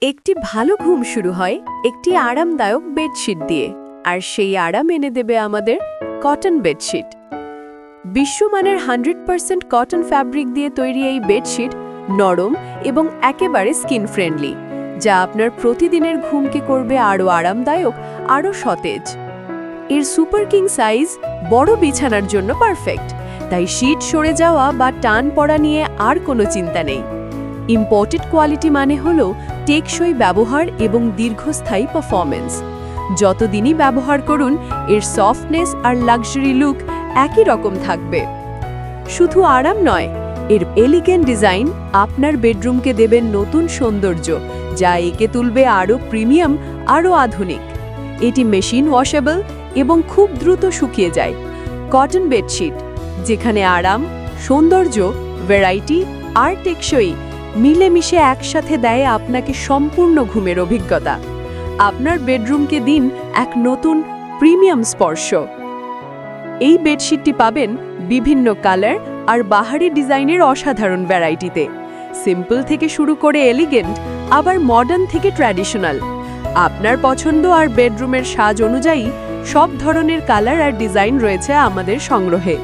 একটি ভালো ঘুম শুরু হয় একটি আরামদায়ক বেডশিট দিয়ে, আর সেই আরাম এনে দেবে আমাদের কটন বেডশিট। বিশ্বমানের 100% কটন ফ্যাব্রিক দিয়ে তৈরি এই বেডশিট নরম এবং একেবারে স্কিন ফ্রেন্ডলি, যা আপনার প্রতিদিনের ঘুমকে করবে আরও আরামদায়ক, আরও সতেজ। এর সুপার কিং সাইজ বড় বিছানার জন্য পারফেক্ট, তাই শীট সরে যাওয়া বা টান পড়া নিয়ে আর কোনো চিন্তা নেই। ইম্পোর্টেড কোয়ালিটি মানে হলো টেকসই ব্যবহার এবং দীর্ঘস্থায়ী পারফরম্যান্স। যতদিনই ব্যবহার করুন, এর সফটনেস আর লাক্সারি লুক একই রকম থাকবে। শুধু আরাম নয়, এর এলিগেন্ট ডিজাইন আপনার বেডরুমকে দেবে নতুন সৌন্দর্য, যা একে তুলবে আরও প্রিমিয়াম, আরও আধুনিক। এটি মেশিন ওয়াশেবল এবং খুব দ্রুত শুকিয়ে যায়। কটন বেডশিট, যেখানে আরাম, সৌন্দর্য, ভ্যারাইটি আর টেকসই মিলেমিশে একসাথে দেয় আপনাকে সম্পূর্ণ ঘুমের অভিজ্ঞতা। আপনার বেডরুমকে দিন এক নতুন প্রিমিয়াম স্পর্শ। এই বেডশিটটি পাবেন বিভিন্ন কালার আর বাহারি ডিজাইনের অসাধারণ ভ্যারাইটিতে। সিম্পল থেকে শুরু করে এলিগেন্ট, আবার মডার্ন থেকে ট্র্যাডিশনাল। আপনার পছন্দ আর বেডরুমের সাজ অনুযায়ী সব ধরনের কালার আর ডিজাইন রয়েছে আমাদের সংগ্রহে।